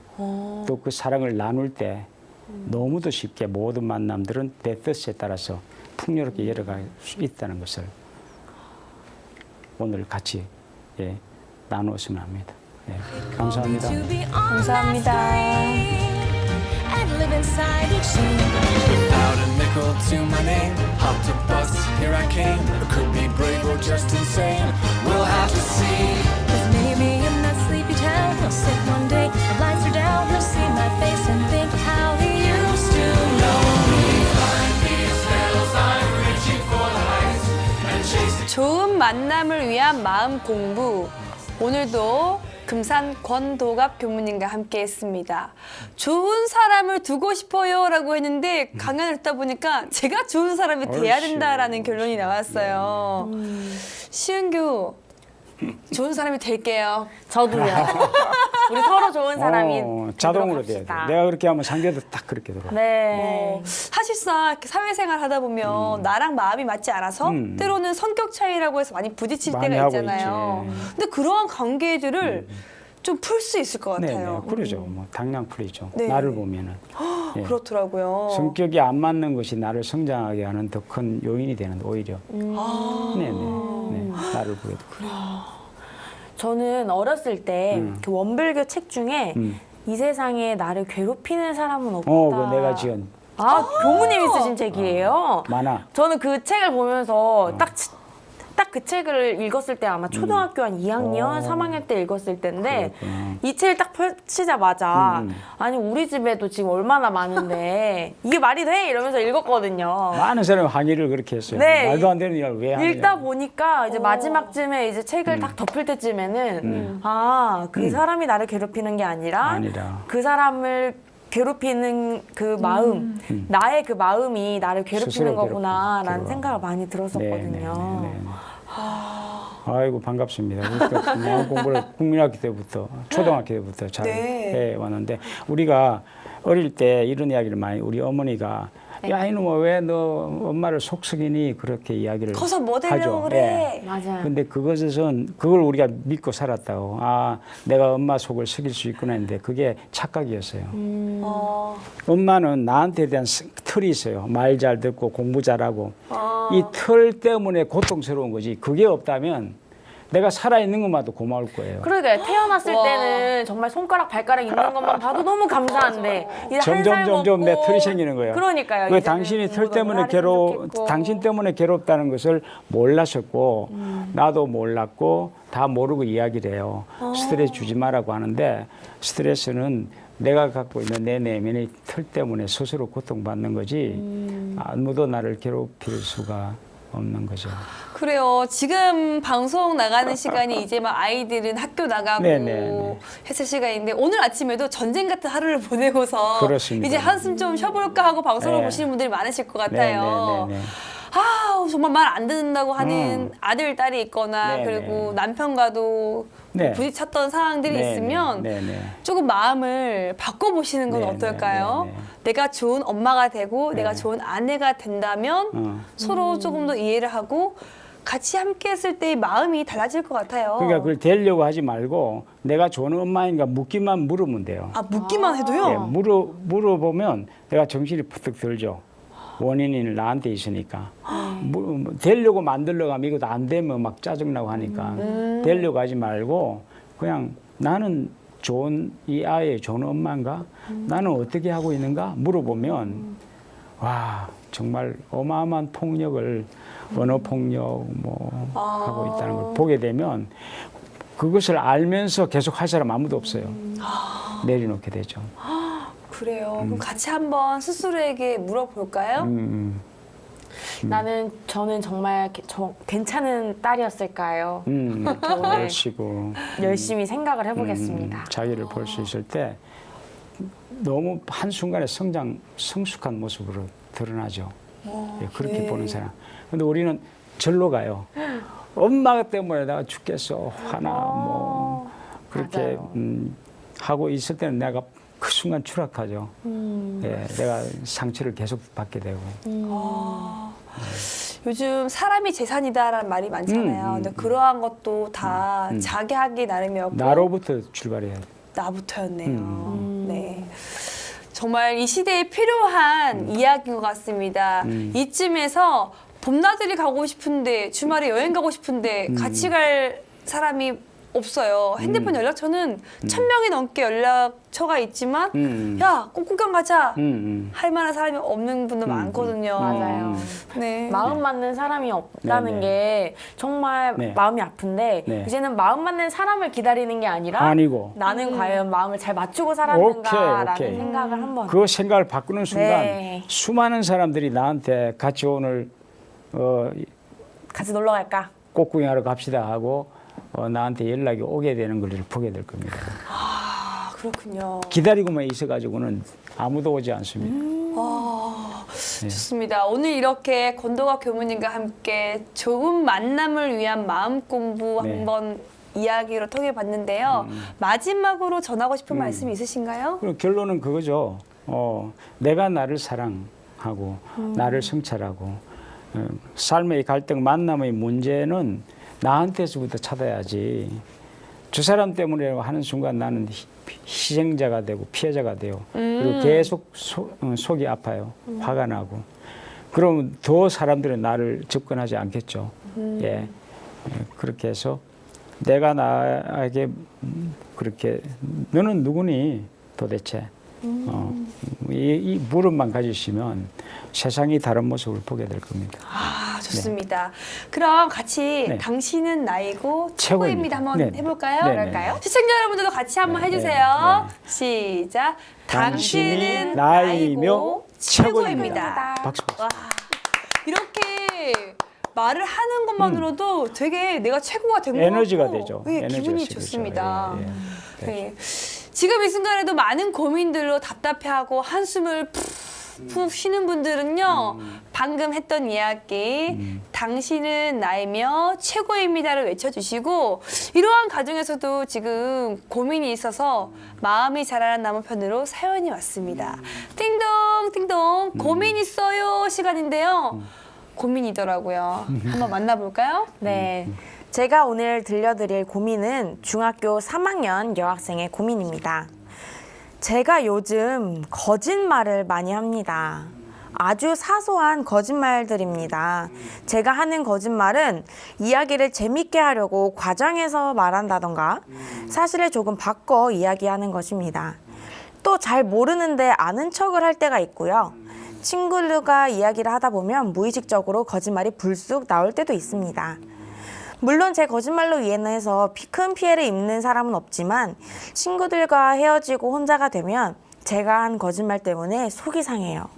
또 그 사랑을 나눌 때 너무도 쉽게 모든 만남들은 내 뜻에 따라서 풍요롭게 열어갈 수 있다는 것을 오늘 같이, 예, 나누었으면 합니다. 예, 감사합니다. 감사합니다. And live inside each scene. Without a nickel to my name, hopped a bus, here I came. I could be brave or just insane. We'll have to see. 'Cause maybe in that sleepy town, he'll sit one day, the lights are down, he'll see my face and think how he used to know me. Behind these hills, I'm reaching for the heights and chasing. 좋은 만남을 위한 마음 공부. 오늘도 금산 권도갑 교무님과 함께했습니다. 좋은 사람을 두고 싶어요라고 했는데 강연을 듣다 보니까 제가 좋은 사람이 돼야 된다라는 결론이 나왔어요. 시은규, 좋은 사람이 될게요. 저도요. 우리 서로 좋은 사람이 자동으로 되도록 돼야 합시다. 돼. 내가 그렇게 하면 상대도 딱 그렇게 돌아. 네. 사실상 이렇게 사회생활 하다 보면 나랑 마음이 맞지 않아서 때로는 성격 차이라고 해서 많이 부딪힐 많이 때가 하고 있잖아요. 있지. 근데 그러한 관계들을 좀 풀 수 있을 것 네, 같아요. 네, 그러죠. 뭐 당장 풀리죠. 네. 나를 보면은. 예. 그렇더라고요. 성격이 안 맞는 것이 나를 성장하게 하는 더 큰 요인이 되는 오히려. 네, 네. 나를 보게 되고. 저는 어렸을 때 그 원불교 책 중에 음. 이 세상에 나를 괴롭히는 사람은 없다. 그거 내가 지은 아, 교무님이 쓰신 책이에요. 만화. 저는 그 책을 보면서 딱 그 책을 읽었을 때 아마 초등학교 한 2학년, 3학년 때 읽었을 때인데 그렇구나. 이 책을 딱 펼치자마자 아니 우리 집에도 지금 얼마나 많은데 이게 말이 돼? 이러면서 읽었거든요. 많은 사람이 항의를 그렇게 했어요. 네. 말도 안 되는 이야기를 왜 하느냐. 읽다 보니까 이제 마지막쯤에 이제 책을 딱 덮을 때쯤에는 아, 그 사람이 나를 괴롭히는 게 아니라 아니라. 그 사람을 괴롭히는 그 마음, 나의 그 마음이 나를 괴롭히는 스스로 거구나라는 괴롭히는 생각을 많이 들었었거든요. 네. 아이고 반갑습니다. 우리가 마음 공부를 국민학교 때부터 초등학교 때부터 잘 네. 해왔는데 우리가 어릴 때 이런 이야기를 많이 우리 어머니가 야 이놈아 왜 너 엄마를 속썩이니 그렇게 이야기를 커서 뭐 되려고 하죠. 그래. 맞아요. 근데 그것은 그걸 우리가 믿고 살았다고. 아 내가 엄마 속을 속일 수 있구나 했는데 그게 착각이었어요. 엄마는 나한테 대한 틀이 있어요. 말 잘 듣고 공부 잘하고 이 틀 때문에 고통스러운 거지. 그게 없다면 내가 살아있는 것만도 고마울 거예요. 그러게 태어났을 와. 때는 정말 손가락 발가락 있는 것만 봐도 너무 감사한데 이제 한 살 점점 내 먹고 틀이 생기는 거예요. 그러니까요. 왜 이제는 당신이 틀 공부도 때문에 하랬으면 괴로 좋겠고. 당신 때문에 괴롭다는 것을 몰랐었고 나도 몰랐고 다 모르고 이야기를 해요. 스트레스 주지 말라고 하는데 스트레스는 내가 갖고 있는 내 내면의 틀 때문에 스스로 고통받는 거지 아무도 나를 괴롭힐 수가 없는 거죠. 그래요. 지금 방송 나가는 시간이 이제 막 아이들은 학교 나가고 네네. 했을 시간인데 오늘 아침에도 전쟁 같은 하루를 보내고서 그렇습니다. 이제 한숨 좀 쉬어볼까 하고 방송을 네. 보시는 분들이 많으실 것 같아요. 네네네. 아 정말 말 안 듣는다고 하는 아들, 딸이 있거나 네네. 그리고 남편과도 네. 부딪혔던 상황들이 네네. 있으면 네네. 조금 마음을 바꿔보시는 건 네네. 어떨까요? 네네. 내가 좋은 엄마가 되고 내가 네. 좋은 아내가 된다면 서로 조금 더 이해를 하고 같이 함께 했을 때의 마음이 달라질 것 같아요. 그러니까 그걸 되려고 하지 말고 내가 좋은 엄마인가 묻기만 물으면 돼요. 아 묻기만 해도요? 예, 물어보면 내가 정신이 푸득 들죠. 원인이 나한테 있으니까. 되려고 만들려고 하면 이것도 안 되면 막 짜증나고 하니까. 되려고 하지 말고 그냥 나는 좋은 이 아이의 좋은 엄마인가? 나는 어떻게 하고 있는가? 물어보면 와 정말 어마어마한 폭력을 언어 폭력 뭐 하고 있다는 걸 보게 되면 그것을 알면서 계속 할 사람 아무도 없어요. 내려놓게 되죠. 그래요. 그럼 같이 한번 스스로에게 물어볼까요? 저는 정말 괜찮은 딸이었을까요? 오늘 그러시고 열심히 생각을 해보겠습니다. 자기를 볼 수 있을 때 너무 한순간에 성숙한 모습으로 드러나죠. 예, 그렇게 네. 보는 사람. 근데 우리는 절로 가요. 엄마 때문에 내가 죽겠어. 화나 뭐 그렇게 맞아요. 하고 있을 때는 내가 그 순간 추락하죠. 예, 내가 상처를 계속 받게 되고. 요즘 사람이 재산이다라는 말이 많잖아요. 근데 그러한 것도 다 자기 하기 나름이었고 나로부터 출발해야 돼. 나부터였네요. 네. 정말 이 시대에 필요한 이야기인 것 같습니다. 이쯤에서 봄나들이 가고 싶은데 주말에 여행 가고 싶은데 같이 갈 사람이 없어요. 핸드폰 연락처는 1,000명이 넘게 연락처가 있지만 야, 꽃 구경 가자 할 만한 사람이 없는 분도 많거든요. 맞아요. 네. 마음 맞는 사람이 없다는 네네. 게 정말 네. 마음이 아픈데 네. 이제는 마음 맞는 사람을 기다리는 게 아니라 아니고 나는 과연 마음을 잘 맞추고 살았는가라는 오케이. 생각을 한번 그 생각을 바꾸는 순간 네. 수많은 사람들이 나한테 같이 오늘 같이 놀러 갈까? 꽃구경하러 갑시다 하고 나한테 연락이 오게 되는 걸 보게 될 겁니다. 아, 그렇군요. 기다리고만 있어가지고는 아무도 오지 않습니다. 좋습니다. 오늘 이렇게 권도가 교무님과 함께 좋은 만남을 위한 마음 공부 네. 한번 이야기로 통해봤는데요. 마지막으로 전하고 싶은 말씀이 있으신가요? 그럼 결론은 그거죠. 내가 나를 사랑하고 나를 성찰하고 삶의 갈등 만남의 문제는 나한테서부터 찾아야지. 저 사람 때문에 하는 순간 나는 희생자가 되고 피해자가 돼요. 그리고 계속 속이 아파요. 화가 나고. 그럼 더 사람들은 나를 접근하지 않겠죠. 예. 그렇게 해서 내가 나에게 그렇게 너는 누구니 도대체 이 물음만 가지시면 세상이 다른 모습을 보게 될 겁니다. 아, 좋습니다. 그럼 같이 네. 당신은 나이고 최고입니다. 최고입니다. 한번 네. 해볼까요? 네, 그럴까요? 네. 시청자 여러분들도 같이 한번 네, 해주세요. 네, 시작. 당신이 당신은 나이며 나이고 최고입니다. 최고입니다. 박수. 와, 이렇게 말을 하는 것만으로도 되게 내가 최고가 된 것 같고 에너지가 되죠. 네, 에너지가 기분이 생기죠. 좋습니다. 예, 예. 네. 지금 이 순간에도 많은 고민들로 답답해하고 한숨을 푹 쉬는 분들은요, 방금 했던 이야기, 당신은 나이며 최고입니다를 외쳐주시고, 이러한 가정에서도 지금 고민이 있어서 마음이 자라는 나무 편으로 사연이 왔습니다. 띵동, 띵동, 고민 있어요 시간인데요. 고민이더라고요. 한번 만나볼까요? 네. 제가 오늘 들려드릴 고민은 중학교 3학년 여학생의 고민입니다. 제가 요즘 거짓말을 많이 합니다. 아주 사소한 거짓말들입니다. 제가 하는 거짓말은 이야기를 재밌게 하려고 과장해서 말한다던가 사실을 조금 바꿔 이야기하는 것입니다. 또 잘 모르는데 아는 척을 할 때가 있고요. 친구들과 이야기를 하다 보면 무의식적으로 거짓말이 불쑥 나올 때도 있습니다. 물론 제 거짓말로 인해서 큰 피해를 입는 사람은 없지만 친구들과 헤어지고 혼자가 되면 제가 한 거짓말 때문에 속이 상해요.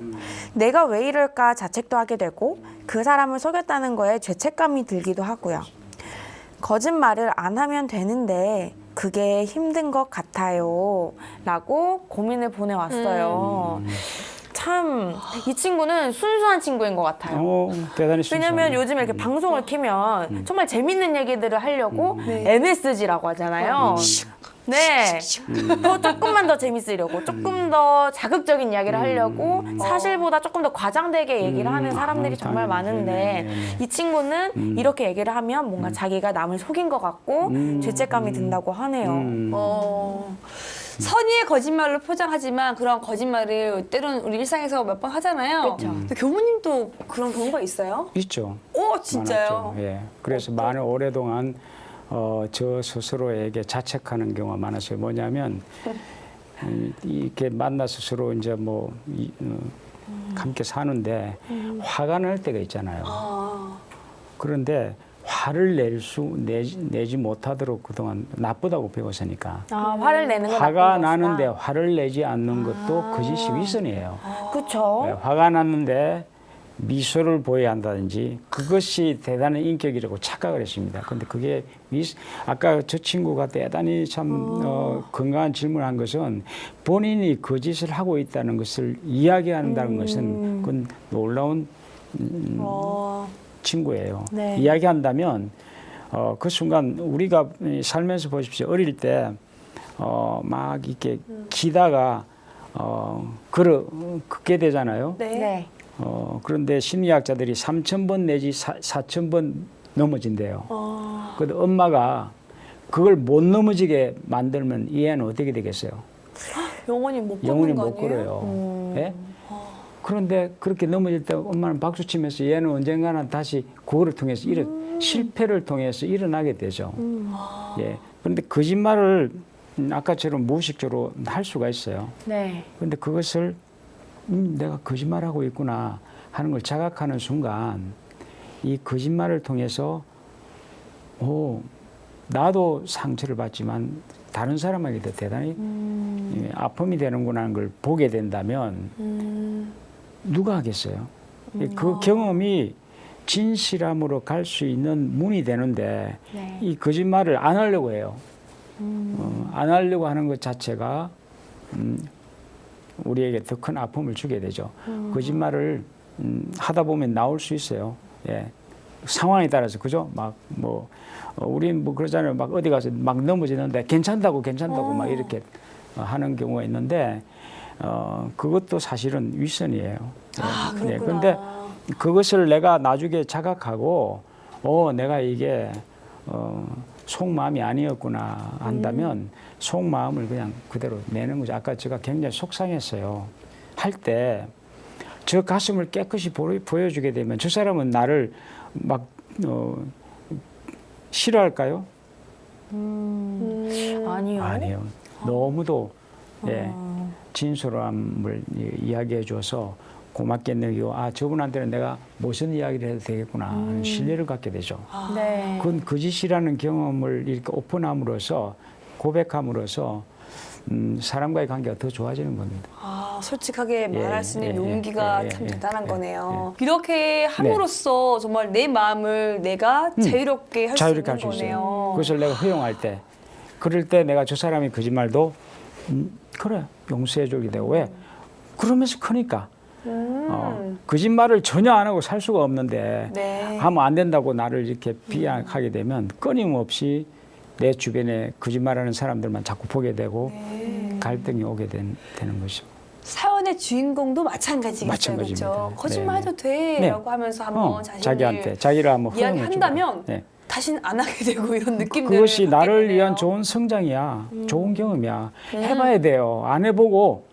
내가 왜 이럴까 자책도 하게 되고 그 사람을 속였다는 거에 죄책감이 들기도 하고요. 거짓말을 안 하면 되는데 그게 힘든 것 같아요. 라고 고민을 보내왔어요. 참 이 친구는 순수한 친구인 것 같아요. 대단히 왜냐면 순수하네. 요즘에 이렇게 방송을 키면 정말 재밌는 얘기들을 하려고 MSG라고 하잖아요. 네. 또 조금만 더 재밌으려고, 조금 더 자극적인 이야기를 하려고 사실보다 조금 더 과장되게 얘기를 하는 사람들이 정말 많은데 이 친구는 이렇게 얘기를 하면 뭔가 자기가 남을 속인 것 같고 죄책감이 든다고 하네요. 선의의 거짓말로 포장하지만 그런 거짓말을 때로는 우리 일상에서 몇 번 하잖아요. 그렇죠. 근데 교무님도 그런 경우가 있어요? 있죠. 오, 진짜요? 많았죠. 예. 그래서 많은 오랫동안 저 스스로에게 자책하는 경우가 많았어요. 뭐냐면 이렇게 만나서 서로 이제 함께 사는데 화가 날 때가 있잖아요. 그런데 화를 내지 못하도록 그동안 나쁘다고 배웠으니까. 화를 내는 건 화가 나쁜 나는데 것이다. 화를 내지 않는 것도 거짓이 위선이에요. 그쵸? 네, 화가 났는데 미소를 보여야 한다든지 그것이 대단한 인격이라고 착각을 했습니다. 그런데 그게 아까 저 친구가 대단히 참 건강한 질문을 한 것은 본인이 거짓을 하고 있다는 것을 이야기한다는 것은 그건 놀라운 친구예요. 네. 이야기한다면 그 순간 우리가 살면서 보십시오. 어릴 때 막 이렇게 기다가 걷게 되잖아요. 네. 그런데 심리학자들이 3,000번 내지 4,000번 넘어진대요. 그런데 엄마가 그걸 못 넘어지게 만들면 이 애는 어떻게 되겠어요? 영원히 못 영원히 걷는 거 못 아니에요? 걸어요. 예? 그런데 그렇게 넘어질 때 엄마는 박수 치면서 얘는 언젠가는 다시 그거를 통해서 실패를 통해서 일어나게 되죠. 예. 그런데 거짓말을 아까처럼 무의식적으로 할 수가 있어요. 네. 그런데 그것을 내가 거짓말하고 있구나 하는 걸 자각하는 순간 이 거짓말을 통해서 나도 상처를 받지만 다른 사람에게도 대단히 아픔이 되는구나 하는 걸 보게 된다면 누가 하겠어요? 그 경험이 진실함으로 갈 수 있는 문이 되는데 네. 이 거짓말을 안 하려고 해요. 안 하려고 하는 것 자체가 우리에게 더 큰 아픔을 주게 되죠. 거짓말을 하다 보면 나올 수 있어요. 예. 상황에 따라서 그죠? 우린 그러잖아요. 막 어디 가서 막 넘어지는데 괜찮다고 막 이렇게 하는 경우가 있는데 그것도 사실은 윗선이에요. 그렇구나. 그런데 그것을 내가 나중에 자각하고 내가 이게 속마음이 아니었구나 한다면 속마음을 그냥 그대로 내는 거죠. 아까 제가 굉장히 속상했어요. 할 때 저 가슴을 깨끗이 보여주게 되면 저 사람은 나를 막 싫어할까요? 아니요. 아니에요. 너무도 진솔함을 이야기해 줘서 고맙게 느끼고 저분한테는 내가 무슨 이야기를 해도 되겠구나 하는 신뢰를 갖게 되죠. 네. 그건 거짓이라는 경험을 이렇게 오픈함으로써 고백함으로써 사람과의 관계가 더 좋아지는 겁니다. 솔직하게 말할 수 있는 예, 용기가 예, 참 예, 대단한 예, 거네요. 이렇게 함으로써 정말 내 마음을 내가 자유롭게 할 수 자유롭게 있는 할 수 있어요. 거네요. 그것을 내가 허용할 때, 그럴 때 내가 저 사람이 거짓말도 그래 용서해주게 되고 왜? 그러면서 크니까 거짓말을 전혀 안 하고 살 수가 없는데 네. 하면 안 된다고 나를 이렇게 비하하게 되면 끊임없이 내 주변에 거짓말하는 사람들만 자꾸 보게 되고 갈등이 오게 되는 것이죠. 사연의 주인공도 마찬가지겠어요. 마찬가지입니다. 그렇죠? 거짓말 해도 네. 돼라고 하면서 한번 자기한테 자기를 한번 이야기한다면 네. 다시는 안 하게 되고 이런 느낌들을 그것이 갖게 나를 되네요. 위한 좋은 성장이야. 좋은 경험이야. 해봐야 돼요. 안 해보고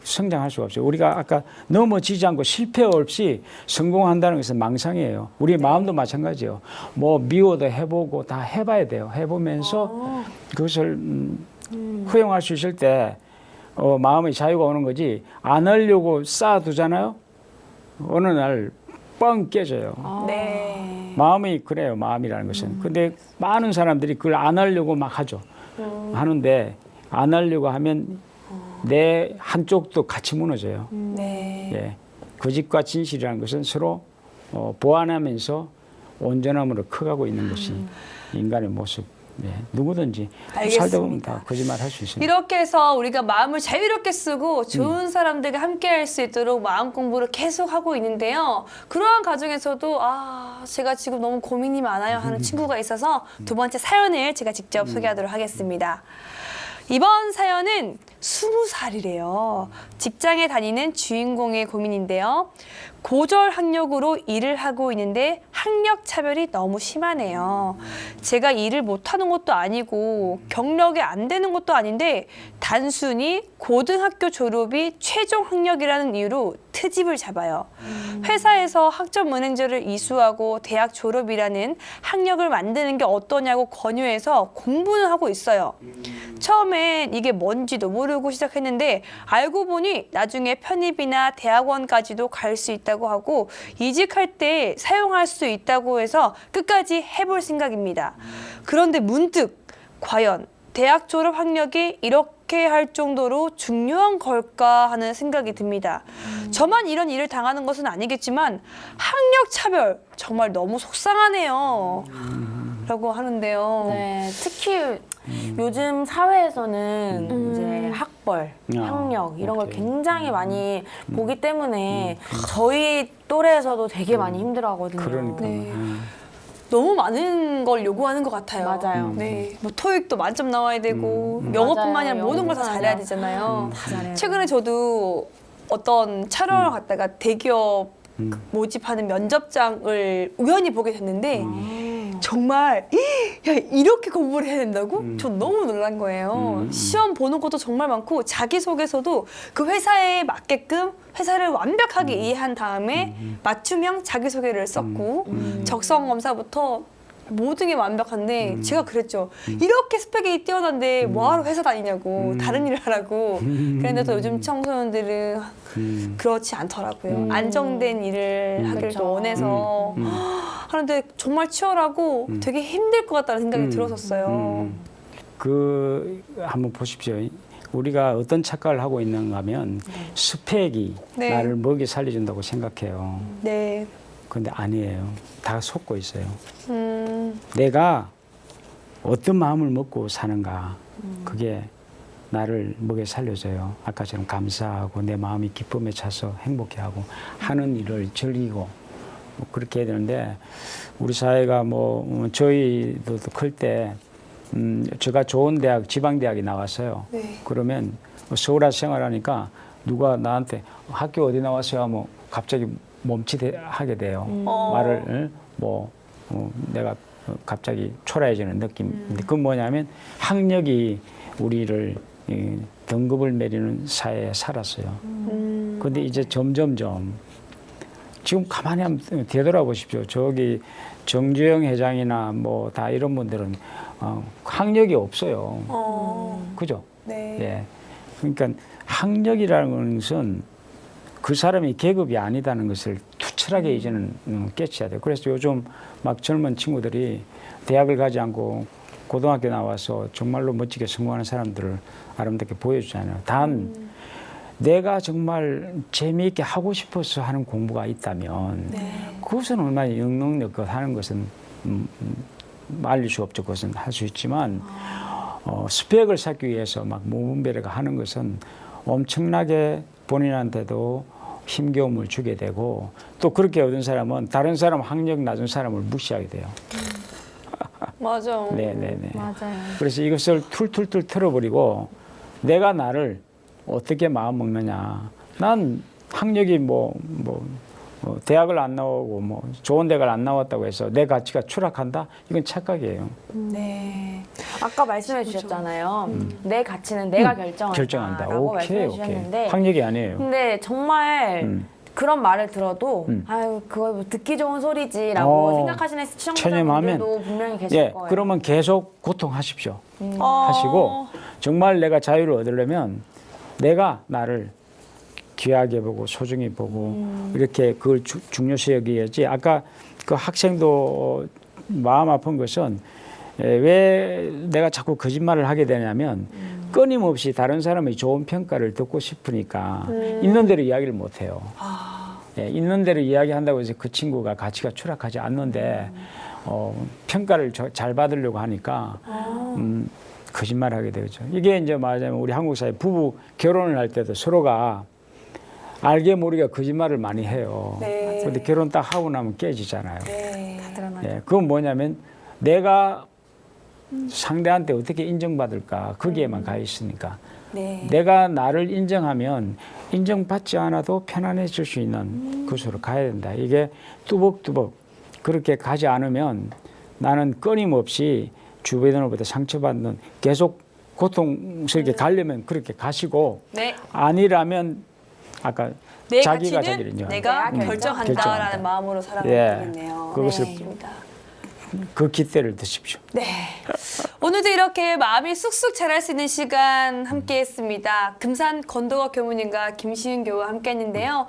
성장할 수가 없어요. 우리가 아까 넘어지지 않고 실패 없이 성공한다는 것은 망상이에요. 우리 마음도 마찬가지예요. 뭐 미워도 해보고 다 해봐야 돼요. 해보면서 그것을 허용할 수 있을 때 마음의 자유가 오는 거지. 안 하려고 쌓아두잖아요. 어느 날 뻥 깨져요. 네. 마음이 그래요. 마음이라는 것은. 근데 많은 사람들이 그걸 안 하려고 막 하죠. 하는데 안 하려고 하면 내 한쪽도 같이 무너져요. 네. 예. 거짓과 진실이라는 것은 서로 보완하면서 온전함으로 커가고 있는 것이 인간의 모습. 예. 누구든지 살다 보면 다 거짓말 할 수 있습니다. 이렇게 해서 우리가 마음을 자유롭게 쓰고 좋은 사람들과 함께 할 수 있도록 마음 공부를 계속 하고 있는데요. 그러한 과정에서도 제가 지금 너무 고민이 많아요 하는 친구가 있어서 두 번째 사연을 제가 직접 소개하도록 하겠습니다. 이번 사연은 20살이래요. 직장에 다니는 주인공의 고민인데요. 고졸 학력으로 일을 하고 있는데 학력 차별이 너무 심하네요. 제가 일을 못하는 것도 아니고 경력이 안 되는 것도 아닌데 단순히 고등학교 졸업이 최종 학력이라는 이유로 트집을 잡아요. 회사에서 학점은행제를 이수하고 대학 졸업이라는 학력을 만드는 게 어떠냐고 권유해서 공부는 하고 있어요. 처음엔 이게 뭔지도 모르고 시작했는데 알고 보니 나중에 편입이나 대학원까지도 갈 수 있다고 하고 이직할 때 사용할 수 있다고 해서 끝까지 해볼 생각입니다. 그런데 문득 과연 대학 졸업 학력이 이렇게 할 정도로 중요한 걸까 하는 생각이 듭니다. 저만 이런 일을 당하는 것은 아니겠지만 학력 차별 정말 너무 속상하네요. 라고 하는데요. 네, 특히 요즘 사회에서는 이제 학벌, 학력 이런 걸 오케이. 굉장히 많이 보기 때문에 저희 또래에서도 되게 많이 힘들어하거든요. 그러니까. 네. 너무 많은 걸 요구하는 것 같아요. 맞아요. 네, 뭐 토익도 만점 나와야 되고 영어뿐만이 아니라 맞아요. 모든 걸 다 영어뿐만 잘해야 아니라. 되잖아요. 다 잘해야 최근에 저도 어떤 촬영을 갔다가 대기업 모집하는 면접장을 우연히 보게 됐는데 정말 야 이렇게 공부를 해야 된다고? 전 너무 놀란 거예요. 시험 보는 것도 정말 많고 자기소개서도 그 회사에 맞게끔 회사를 완벽하게 이해한 다음에 맞춤형 자기소개를 썼고 적성검사부터 모든 게 완벽한데 제가 그랬죠. 이렇게 스펙이 뛰어난데 뭐하러 회사 다니냐고 다른 일을 하라고. 그런데도 요즘 청소년들은 그렇지 않더라고요. 안정된 일을 하길 그렇죠. 또 원해서 하는데 정말 치열하고 되게 힘들 것 같다는 생각이 들었었어요. 그 한번 보십시오. 우리가 어떤 착각을 하고 있는가 하면 스펙이 네. 나를 먹여 살려준다고 생각해요. 네. 그런데 아니에요. 다 속고 있어요. 내가 어떤 마음을 먹고 사는가 그게 나를 먹여 살려줘요. 아까처럼 감사하고 내 마음이 기쁨에 차서 행복해하고 하는 일을 즐기고 뭐 그렇게 해야 되는데 우리 사회가 뭐 저희도 클 때 제가 좋은 대학 지방대학에 나왔어요. 네. 그러면 서울에 생활하니까 누가 나한테 학교 어디 나왔어요 하면 갑자기 멈칫하게 돼요. 말을 내가 갑자기 초라해지는 느낌. 그건 뭐냐면 학력이 우리를 등급을 매리는 사회에 살았어요. 그런데 이제 점점점 지금 가만히 한번 되돌아보십시오. 저기 정주영 회장이나 뭐 다 이런 분들은 학력이 없어요. 그죠? 네. 예. 그러니까 학력이라는 것은 그 사람이 계급이 아니다는 것을 투철하게 이제는 깨쳐야 돼요. 그래서 요즘 막 젊은 친구들이 대학을 가지 않고 고등학교 나와서 정말로 멋지게 성공하는 사람들을 아름답게 보여주잖아요. 단 내가 정말 재미있게 하고 싶어서 하는 공부가 있다면 그것은 얼마나 영능력껏 하는 것은 말릴 수 없죠. 그것은 할 수 있지만 스펙을 쌓기 위해서 막 무분별하게 하는 것은 엄청나게 본인한테도 힘겨움을 주게 되고 또 그렇게 얻은 사람은 다른 사람 학력 낮은 사람을 무시하게 돼요. 맞아. 네네네. 맞아요. 그래서 이것을 툴툴툴 털어버리고 내가 나를 어떻게 마음 먹느냐. 난 학력이 대학을 안 나오고 좋은 대학을 안 나왔다고 해서 내 가치가 추락한다? 이건 착각이에요. 네. 아까 말씀해 주셨잖아요. 내 가치는 내가 결정한다. 라고 말씀해 주셨는데 학력이 아니에요. 근데 정말 그런 말을 들어도 아유 그거 뭐 듣기 좋은 소리지라고 생각하시는 시청자분들도 분명히 계실 거예요. 그러면 계속 고통하십시오. 어. 하시고 정말 내가 자유를 얻으려면 내가 나를 귀하게 보고 소중히 보고 이렇게 그걸 중요시 여기야지. 아까 그 학생도 마음 아픈 것은 왜 내가 자꾸 거짓말을 하게 되냐면 끊임없이 다른 사람의 좋은 평가를 듣고 싶으니까 있는 대로 이야기를 못 해요. 있는 대로 이야기한다고 해서 그 친구가 가치가 추락하지 않는데 평가를 잘 받으려고 하니까 거짓말하게 되죠. 이게 이제 말하자면 우리 한국 사회 부부 결혼을 할 때도 서로가 알게 모르게 거짓말을 많이 해요. 네. 그런데 결혼 딱 하고 나면 깨지잖아요. 네. 예, 그건 뭐냐면 내가 상대한테 어떻게 인정받을까 거기에만 가 있으니까 네. 내가 나를 인정하면 인정받지 않아도 편안해질 수 있는 곳으로 가야 된다. 이게 뚜벅뚜벅 그렇게 가지 않으면 나는 끊임없이 주변으로부터 상처받는 계속 고통스럽게 가려면 그렇게 가시고 네. 아니라면 아까 내 자기가 가치는 자기를 내가 결정한다. 결정한다라는 결정한다. 마음으로 살아가야 되겠네요. 그것을 네. 그 기대를 드십시오. 네. 오늘도 이렇게 마음이 쑥쑥 자랄 수 있는 시간 함께 했습니다. 금산 건도거 교무님과 김시윤 교우와 함께 했는데요.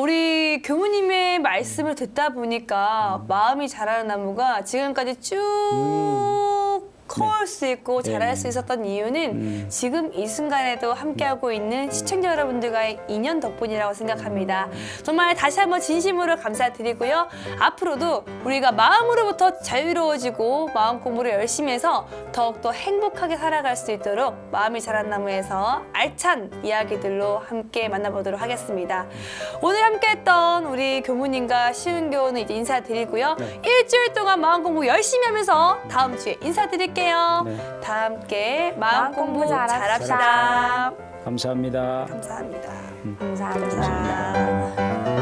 우리 교무님의 말씀을 듣다 보니까 마음이 자라는 나무가 지금까지 쭉 커올 수 있고 자랄 네. 수 있었던 이유는 지금 이 순간에도 함께하고 있는 시청자 여러분들과의 인연 덕분이라고 생각합니다. 정말 다시 한번 진심으로 감사드리고요. 앞으로도 우리가 마음으로부터 자유로워지고 마음 공부를 열심히 해서 더욱더 행복하게 살아갈 수 있도록 마음이 자란 나무에서 알찬 이야기들로 함께 만나보도록 하겠습니다. 오늘 함께했던 우리 교무님과 시윤 교우는 이제 인사드리고요. 일주일 동안 마음 공부 열심히 하면서 다음 주에 인사드릴게요. 네. 다 함께 마음 공부 잘합시다. 감사합니다. 감사합니다. 감사합니다. 감사합니다.